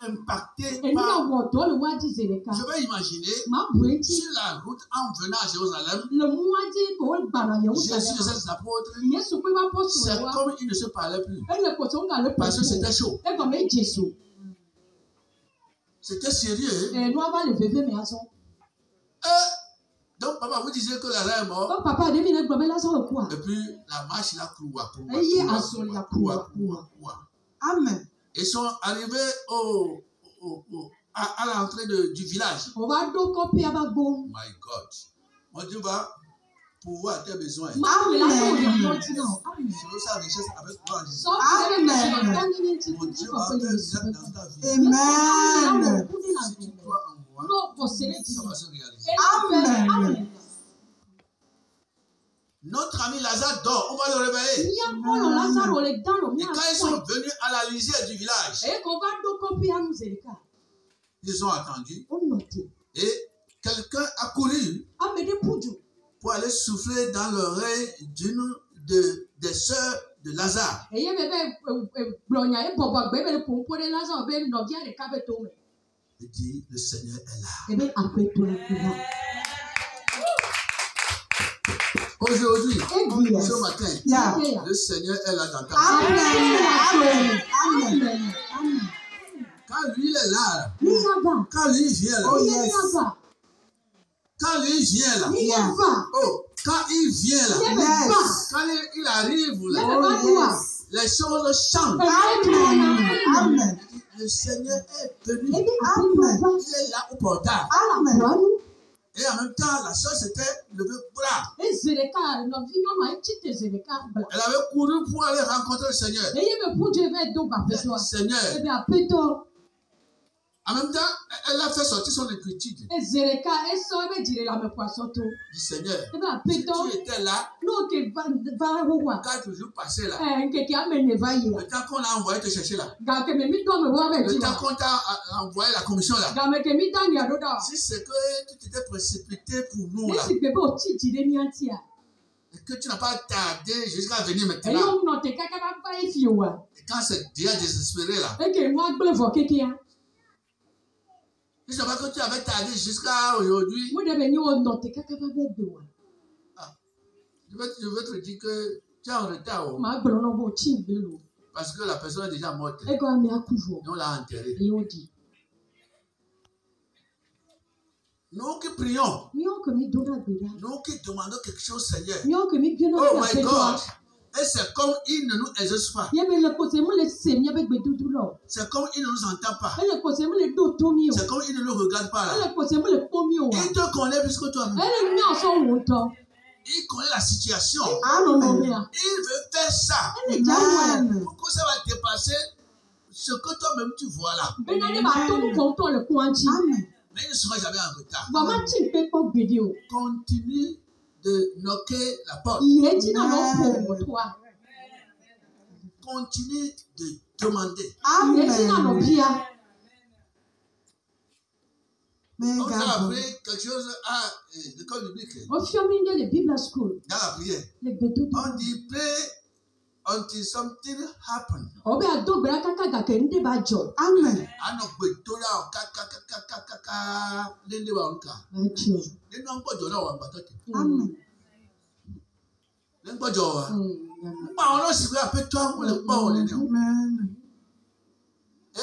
impacté Et nous par... avons dans le mois d'Izéléka. Je vais imaginer, Ma bouetti, sur la route en venant à Jérusalem, le mois d'I qu'on va Jésus et Jérusalem. ses apôtres, Il y a ce que va pas sur c'est le roi. comme ils ne se parlaient plus. Et le coton dans le Parce que c'était chaud. Et comme un Jésus. C'était sérieux. Et nous avons le bébé maison. Donc, papa, vous disiez que Lazare est mort. Donc, papa, 2 minutes, papa, là, ça va quoi? Et puis, la marche, il a couru. Amen. Ils sont arrivés à l'entrée du village. On va donc copier avec bon. My God. Mon Dieu va pouvoir tes besoins. Amen. Selon sa richesse avec toi en Jésus. Amen. Mon Dieu va faire miracle dans ta vie. Amen. Si tu crois en moi, ça va se réaliser. Amen. Notre ami Lazare dort, on va le réveiller. Et quand ils sont venus à la lisière du village, ils ont attendu. Et quelqu'un a couru pour aller souffler dans l'oreille d'une des sœurs de Lazare. Il dit, le Seigneur est là. Aujourd'hui, ce matin, le Seigneur est là dans ta vie. Amen. Quand lui il est là, quand lui vient là, quand lui vient là, quand il vient là, quand il arrive là, les choses changent. Amen. Le Seigneur est venu. Il est là au portail. Et en même temps, la soeur s'était levée pour là. Elle avait couru pour aller rencontrer le Seigneur. Seigneur. En même temps, elle a fait sortir son inquiétude. Du Seigneur, si tu étais là, 4 jours passés là, le temps qu'on a envoyé te chercher là, le temps qu'on t'a envoyé la commission là, si c'est que tu t'étais précipité pour nous là, et que tu n'as pas tardé jusqu'à venir maintenant, et quand c'est déjà désespéré là, je ne sais pas que tu avais tardé jusqu'à aujourd'hui. Je veux te dire que tu es en retard. Parce que la personne est déjà morte. Et on l'a enterrée. Nous qui prions, nous qui demandons quelque chose, Seigneur. Oh my God. Et c'est comme il ne nous exauce pas. C'est comme il ne nous entend pas. C'est comme il ne nous regarde pas là. Il te connaît plus que toi. Il connaît la situation. Il veut faire ça. Pour que ça va dépasser ce que toi-même tu vois là. Mais il ne sera jamais en retard. Continue de knocker la porte. Continue de demander. On a appris quelque chose à l'école biblique. Dans la prière, on dit pray until something happens. Amen. Et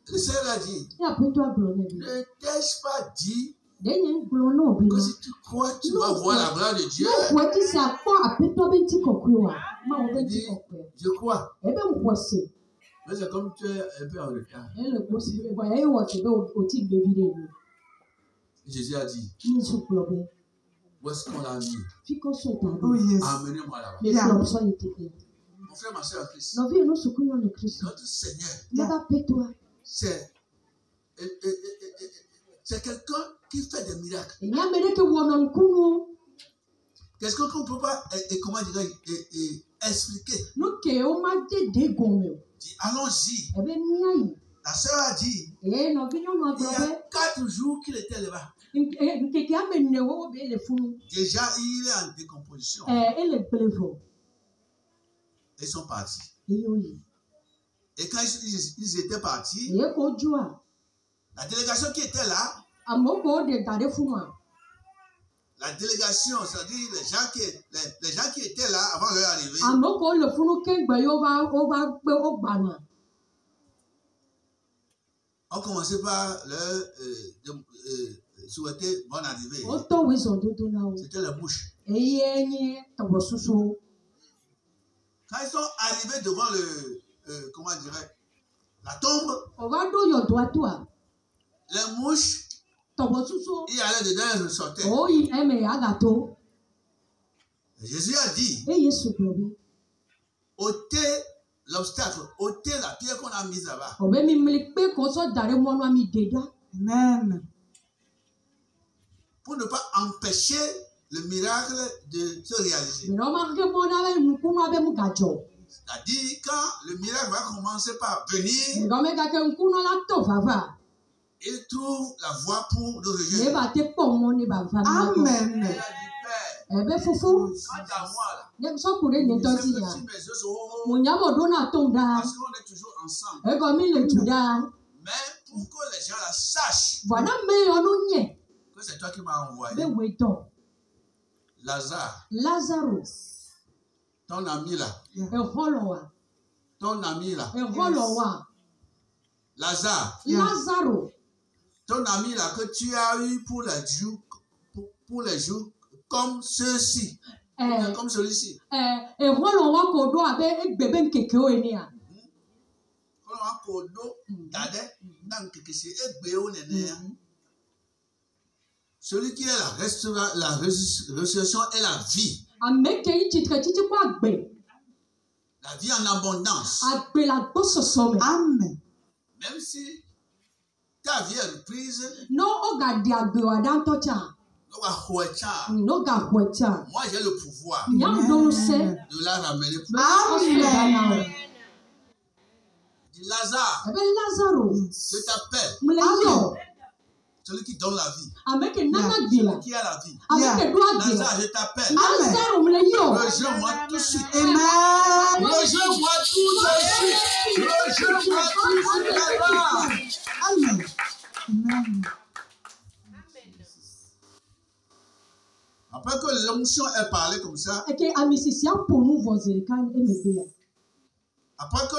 le Seigneur a dit, ne t'ai-je pas dit que si tu crois, tu vas voir la gloire de Dieu. Il dit, je crois. Mais c'est comme tu es un peu en retard. Jésus a dit, où est-ce qu'on l'a mis? Amenez-moi là-bas. Mon frère, ma soeur en Christ, notre Seigneur, c'est quelqu'un qui fait des miracles. Qu'est-ce qu'on ne peut pas comment expliquer? Allons-y. La sœur a dit, il y a 4 jours qu'il était là-bas. Déjà, il est en décomposition. Ils sont partis. Et quand ils étaient partis, Ye ko jua. la délégation qui était là, Amoko de tare fuma. la délégation, c'est-à-dire les gens qui étaient là avant leur arrivée, Amoko le funu kengbe yo va pe o gbana. ont commencé par leur souhaiter bonne arrivée. O to wi so dodo na o. C'était les mouches. Eye nyi to susu. Quand ils sont arrivés devant comment dirais la tombe, O va do yo do atua. les mouches, To susu. ils allaient dedans et ressortaient. O yi eme agato. Et Jésus a dit, E Yesu globi. ôtez l'obstacle, ôtez la pierre qu'on a mise là-bas. O be mi mlik pe ko so dare mo no mi deda. Amen. Pour ne pas empêcher le miracle de se réaliser. Mi no ma ke mo na be mu kuno be mu gajo. C'est-à-dire, quand le miracle va commencer par venir, Mi go me ga ke kuno la to vava. il trouve la voie pour le Ne rejeter. ba te po mo ni ba va. Amen. Il a dit, Père, E be fufu. quant à moi là, Ne so kure ni to si je ya. sais que mes yeux sont hauts, Mo nya mo do na to da. parce qu'on est toujours ensemble. E go mi le tuda. Mais pour que les gens la sachent Voilà me ono nye. que c'est toi qui m'as envoyé, Be we to. Lazare, Lazarus. ton ami là, E holowa. ton ami là, E holowa. Lazare, Lazaro. ton ami là que tu as eu pour les jours comme ceux-ci, comme celui-ci. E holowa ko do abe egbebe nkeke o eni a. Quand on a kodo, dade, dans quelque chose, et béo néné. Celui qui est la résurrection et la vie. Ameke yi chitre chichi kwa agbe. La vie en abondance. Agbe la gbo sosome. Amen. Même si ta vie est reprise, No o ga di agbe wa dan to cha. No ga hwecha. moi j'ai le pouvoir Nyam do se. de la ramener. Amen. Dis Lazare, Ebe Lazaro. je t'appelle Mule yo. celui qui donne la vie, Ameke nana gbe la. qui a la vie. Ameke do agbe. Lazare, je t'appelle. Lazaro mule yo. Rejoins-moi tout de suite. Amen. Rejoins-moi tout de suite. Rejoins-moi tout de suite, Lazare. Amen. Amen. Après que l'onction est parlé comme ça, Eke amisisi aponu vozere kan emebe ya. après que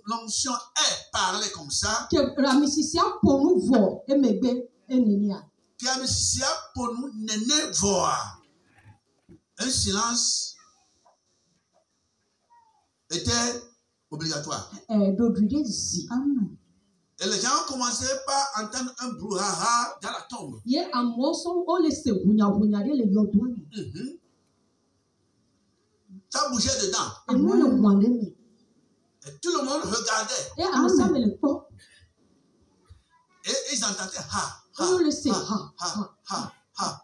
l'onction est parlé comme ça, Ke amisisi aponu vo emebe enini a. puis Amissia pour nous n'est voir. Un silence était obligatoire. Dodride zi. Amen. Et les gens commençaient par entendre un brouhaha dans la tombe. Ye amoso o le se hunya de le yodwani. Ça bougeait dedans. E mo le waneme. Et tout le monde regardait. E amasa me le po. Et ils entendaient ha, O le se ha, ha. ha, ha, ha.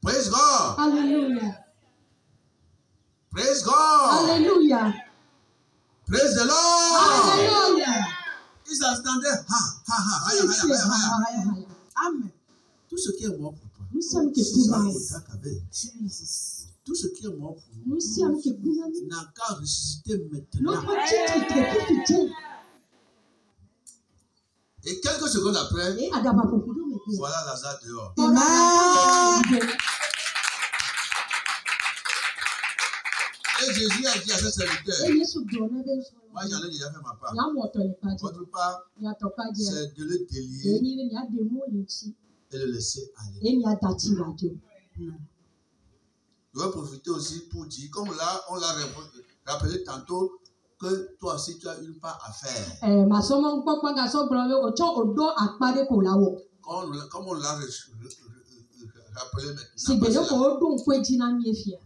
Praise God. Hallelujah. Praise God. Hallelujah. Praise the Lord. Hallelujah. Ils entendaient ha, ha, ha, O le se ha, ha, ha, ha. ha. Amen. Tout ce qui est mort pour toi. Nous sommes que Ça, kunani. au Takabe. Jesus. Tout ce qui est mort pour nous Nous sommes que kunani. n'a qu'à ressusciter maintenant. Notre titre est qui Et quelques secondes après, et adaba pokudo me pe. voilà Lazare dehors. Amen. Et Jésus a dit à ses serviteurs, E Yesu do na be so. moi j'en ai déjà fait ma part. Ya mo to le pa je. Votre part, Ya to pa je. c'est de le délier Eni ni ade mo le chi. et le laisser aller. Eni atati radio. Je vais profiter aussi pour dire, comme là, on l'a rappelé tantôt, que toi aussi tu as une part à faire. Masomo nkpokpa ga so gboro o cho odo akpare ko lawo. Comme on l'a rappelé Si de yo maintenant. ko odo nkweji na mi efia.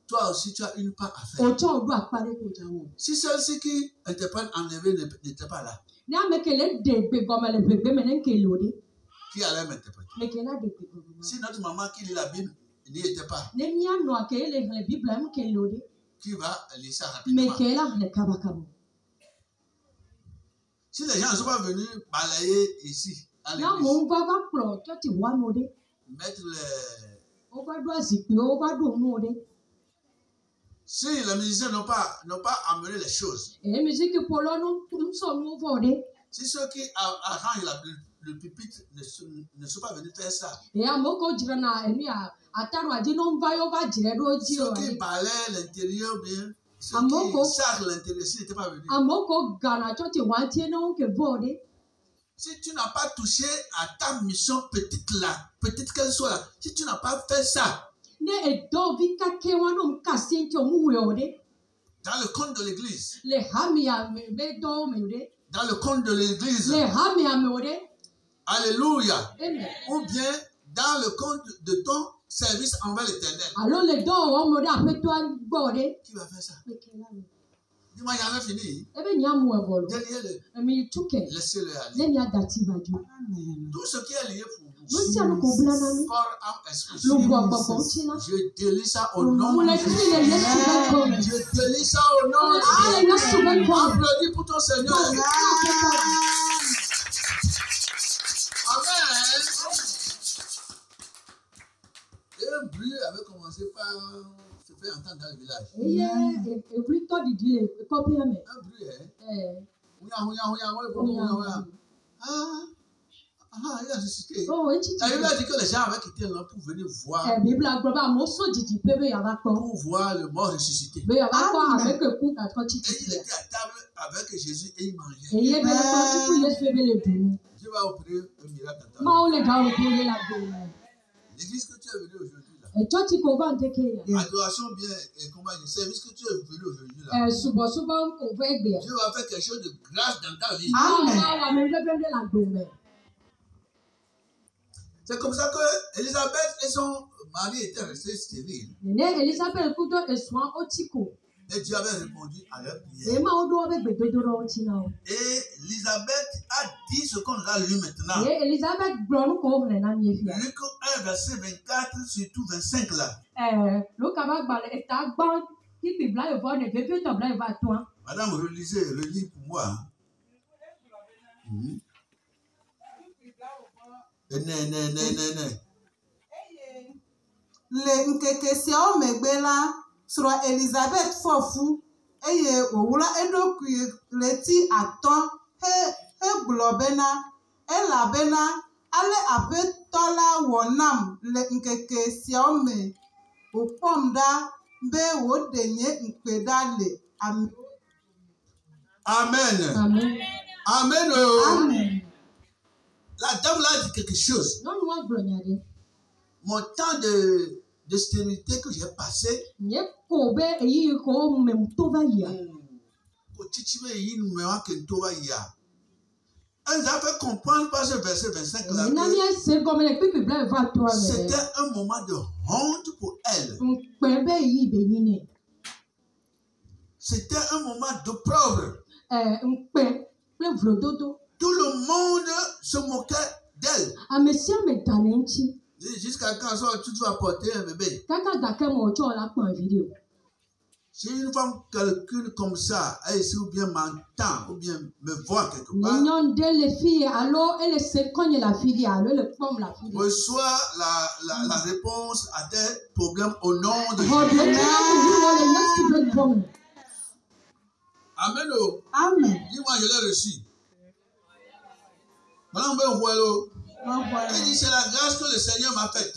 Toi aussi tu as une part à faire. O cho odo akpare ko jawo. Si celle-ci qui n'était pas enlevée n'était pas là, Ni amekele de gbe gomele gbe menen ke lode. qui allait m'interpréter? Mekela de gbe gomele. Si notre maman qui lit la Bible n'y était pas, Ne ni ano akele le Bible am ke lode. qui va lire ça rapidement? Mekela le kabakabo. Si les gens ne sont pas venus balayer ici, à Na l'église, mo ngba ba pro cho ti wa no de. mettre les... O ba do azipe o ba do no de. Si les musiciens n'ont pas amené les choses, si ceux qui arrangent le pupitre ne sont pas venus faire ça, ceux qui balaient l'intérieur bien, ceux qui sacrent l'intérieur, s'ils n'étaient pas venus. Si tu n'as pas touché à ta mission petite qu'elle soit là, si tu n'as pas fait ça, dans le compte de l'église, dans le compte de l'église, alléluia, ou bien dans le compte de ton service envers l'Éternel, qui va faire ça? Dis-moi, il n'y a rien fini. Laissez-le aller. Tout ce qui est lié pour vous, corps, âme, esprit, je délie ça au nom de Jésus. Je délie ça au nom de Jésus. Applaudis pour ton Seigneur. Amen. Et un bruit avait commencé par se faire entendre dans le village. Un bruit, il a ressuscité. Il a dit que les gens avaient quitté là pour venir voir. Pour voir le mort ressuscité. Et il était à table avec Jésus et il mangeait. Je vais opérer un miracle à table. L'église que tu es venu aujourd'hui là. Adoration bien et combat de service que tu es venu aujourd'hui là. Dieu va faire quelque chose de grâce dans ta vie. Amen. C'est comme ça que Élisabeth et son mari étaient restés stériles. Et Dieu avait répondu à leur prière. Et Élisabeth a dit ce qu'on a lu maintenant. Luc 1, verset 24, surtout 25 là. Madame, relis pour moi. Le nkekesi o megbela sro Elizabeth fofu eye owura enokui leti aton he globena elabena ale apetola wonam le nkekesi o me opomda be wodenye nkpedale amen. Amen. Amen. Amen. Amen. La dame là dit quelque chose. Mon temps de stérilité que j'ai passé, elle a fait comprendre par ce verset 25 là que c'était un moment de honte pour elle. C'était un moment d'opprobre. Tout le monde se moquait d'elle. Jusqu'à quand tu dois porter un bébé. Si une femme calcule comme ça, elle essaie ou bien m'entend, ou bien me voit quelque part, reçoit la réponse à tes problèmes au nom de Jésus. Amen. Amen. Dis-moi, je l'ai reçu. Madame Benouelo, elle dit c'est la grâce que le Seigneur m'a faite.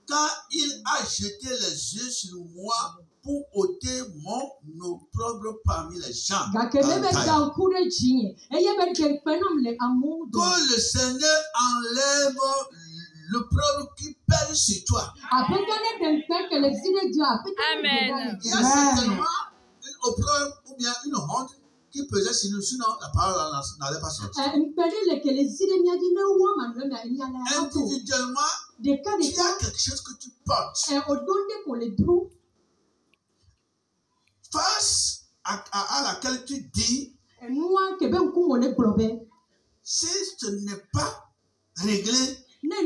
Car il a jeté les yeux sur moi pour ôter mon opprobre parmi les gens. Que le Seigneur enlève l'opprobre qui pèse sur toi. Amen. Il y a certainement une opprobre ou bien une honte qui pesait sur nous, sinon la parole n'allait pas sortir. Individuellement, il y a quelque chose que tu portes. Face à laquelle tu dis, si ce n'est pas réglé, ça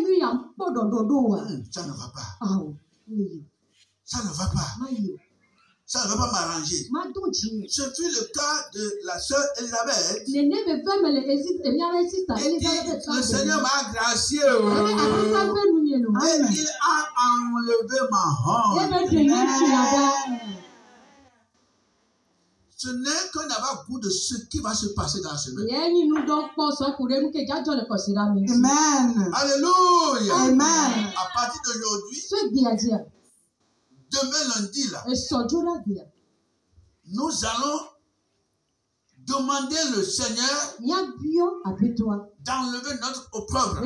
ne va pas. Ça ne va pas. Ça ne va pas m'arranger. Ce fut le cas de la sœur Elisabeth. Et le Seigneur m'a gracié. Et il a enlevé ma honte. Ce n'est qu'un avant-goût de ce qui va se passer dans la semaine. Amen. Alléluia. Amen. À partir d'aujourd'hui, demain lundi, là, nous allons demander le Seigneur d'enlever notre opprobre.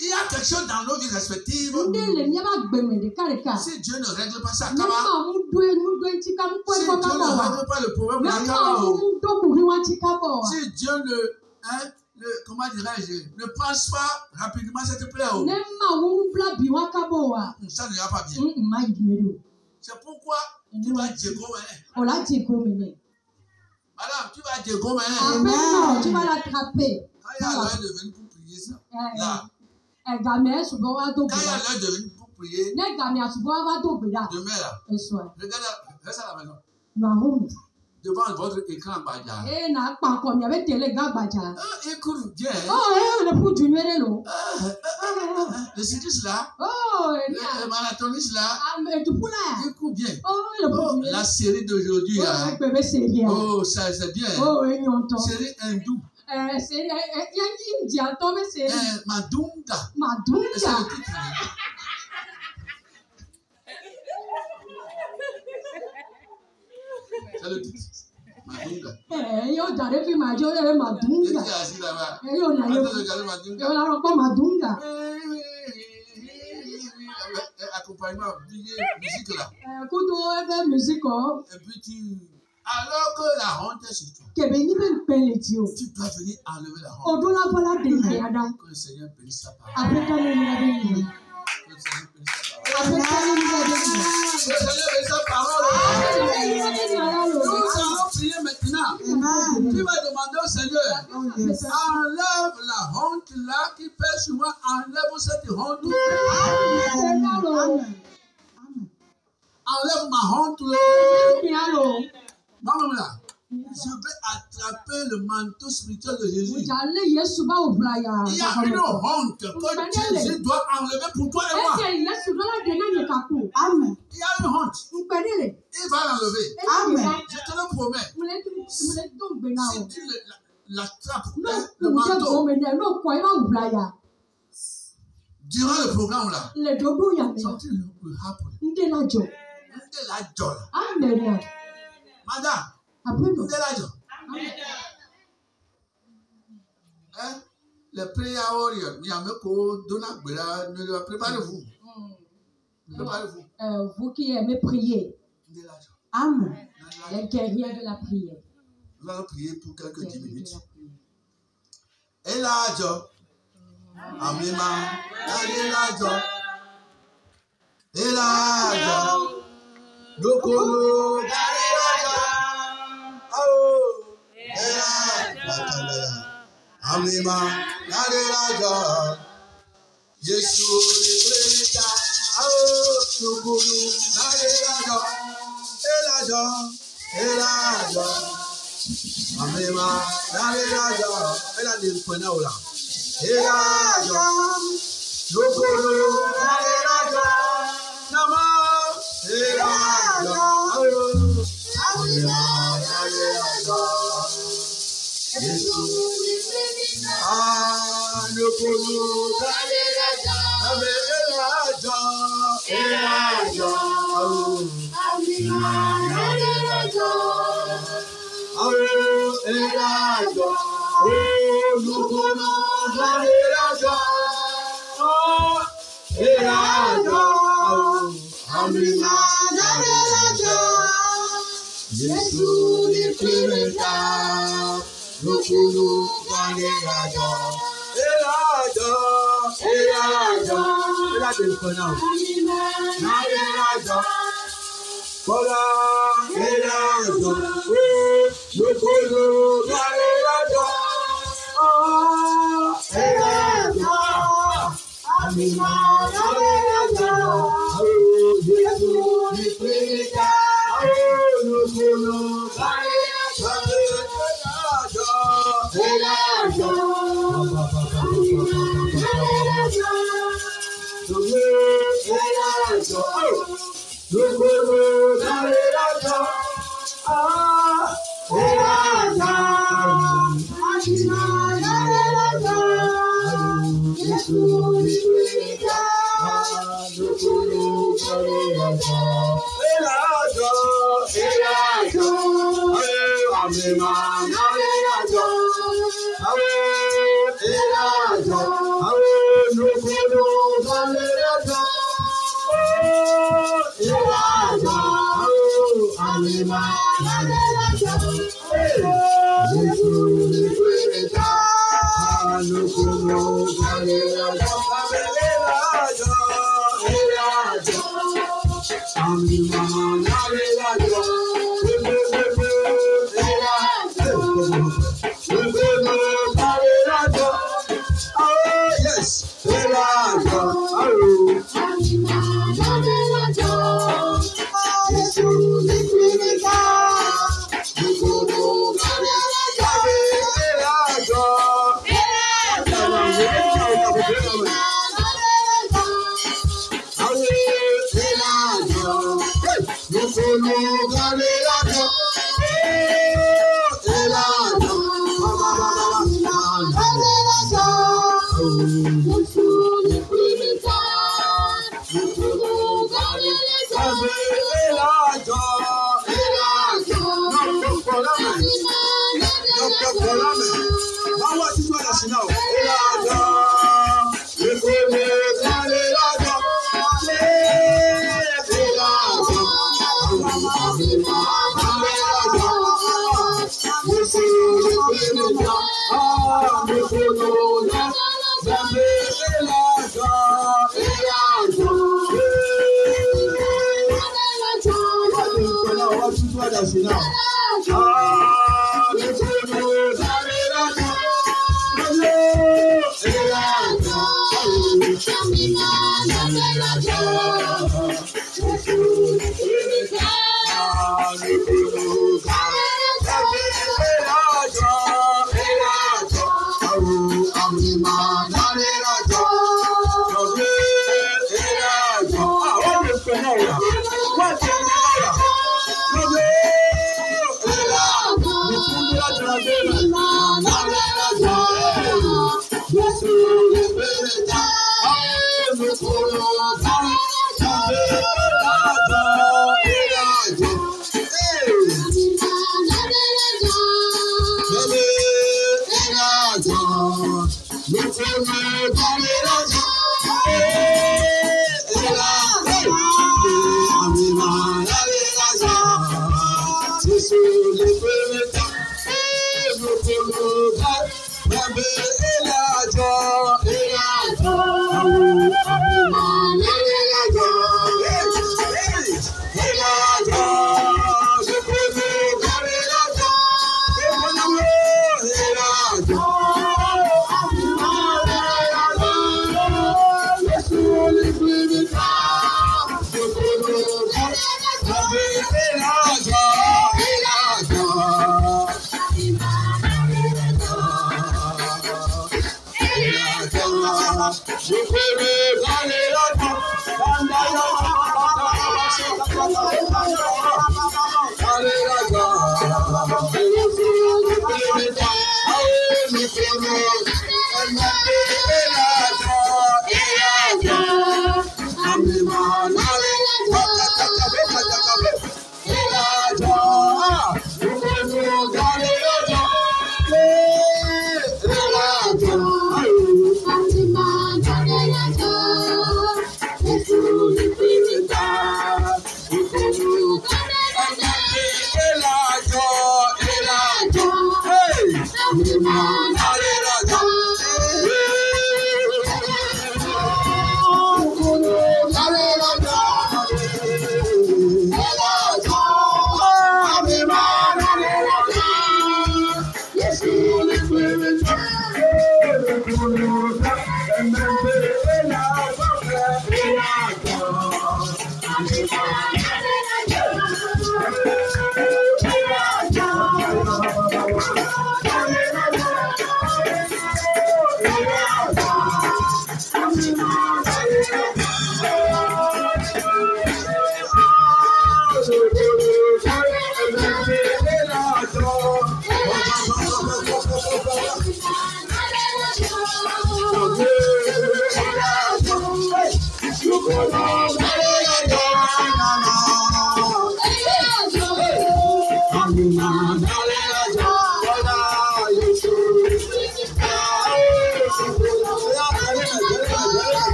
Il y a quelque chose dans nos vies respectives. Si Dieu ne règle pas ça, si Dieu ne règle pas le problème, si Dieu comment dirais-je, ne passe pas rapidement cette plaie, ça ne va pas bien. C'est pourquoi tu vas dire madame, tu vas dire tu vas l'attraper. Quand il y a l'heure de venir pour prier ça, là. Quand il y a l'heure de venir pour prier, demain là, regarde, reste à la maison. Devant votre écran Badja. Écoute bien. Le cycliste là, le marathoniste là, écoute bien. La série d'aujourd'hui là. Oh, ça c'est bien. Série hindoue. Madunga. C'est le titre. Madunga. Madunga. Accompagnement musique là. Et puis alors que la honte est sur toi, tu dois venir enlever la honte. Que le Seigneur bénisse sa parole. Que le Seigneur bénisse sa parole. Nous allons prier maintenant. Tu vas demander au Seigneur, enlève la honte là qui pèse sur moi, enlève cette honte. Enlève ma honte là. Maman là, je vais attraper le manteau spirituel de Jésus. Il y a une honte que Jésus doit enlever pour toi et moi. Amen. Il y a une honte. Il va l'enlever. Amen. Je te le promets. Si tu l'attrapes, le manteau, durant le programme là, something will happen. Madame, les prières warriors, préparez-vous. Préparez-vous. Vous qui aimez prier. Amen. Les guerriers de la prière. Nous allons prier pour quelques 10 minutes. Elijah. Amima. Elijah. Elijah. Dokolo. Amima, Naderaja, Yesu Nipleta, Nugulu, Naderaja, Elijah, Amima, Naderaja, Elijah, Penaula, Elijah, Nugulu, Naderaja, Nama, Elijah, Amima, Naderaja. Le polo Amina,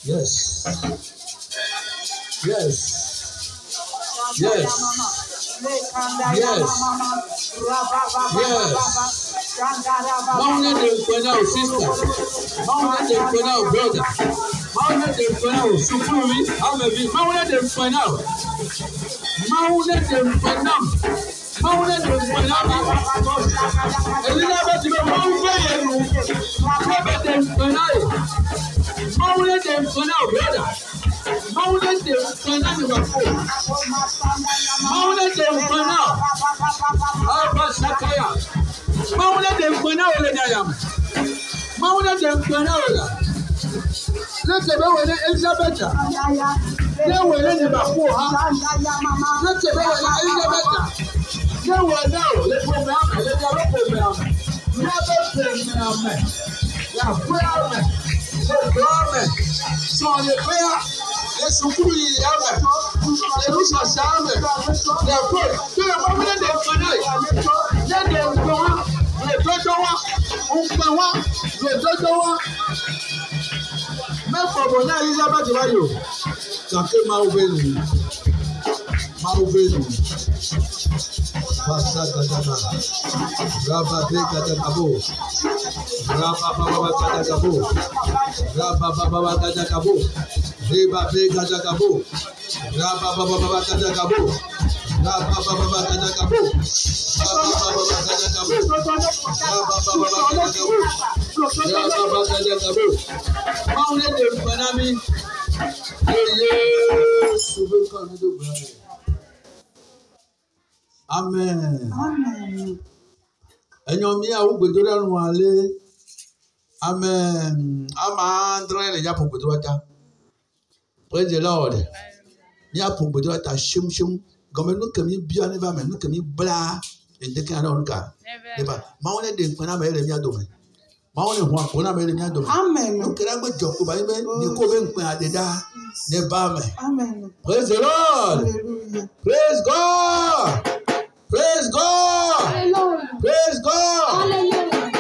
Yes. Yes. Yes. Yes. Yes. Mountain de Fenao, sister. Mountain de Fenao, brother. Mountain de Fenao, Supuri, Amavi. Mountain de Fenao. Mountain de Fenao. Mountain de Fenao. Elizabeth, you are mountain. Mountain de Fenao. Mountain de Fenao, brother. Mountain de Fenao, Mountain de Fenao. Abba Sakaya. Mountain de Fenao, Mountain de Fenao. Let the boy Elizabeth. They were in the Baku. Let the boy Elizabeth. They were now. Let go down. Let go down. Never say me. Yeah, prayer. So the prayer. Let's go to the other. Let us sound it. The prayer. The moment they finish. Let them go. Let them go. Let them go. Mẹ́fọ̀ bọ̀ náà Elizabeth wáyò kàké máa wélu pàṣẹ gàdàgà rábà bẹ gàdàgàbò rábà bàbà gàdàgàbò rábà bàbà gàdàgàbò rébà bẹ gàdàgàbò rábà bàbà gàdàgàbò rábà bàbà gàdàgàbò rábà bàbà gàdàgàbò rábà bàbà gàdàgàbò. Mountain de Fanami, Amen. Amen. Enyomi awu gbedora nu ale. Amen. Ama ndra le ya gbedora ta. Praise the Lord. Ya gbedora ta shim. Gome nu kemi bia ne ba me nu kemi bla. Ende kan na onka. Eba, Mountain de Fanami ele mi adome. Amen. n'est pas amen. Amen. Praise the Lord. Hallelujah. Praise God.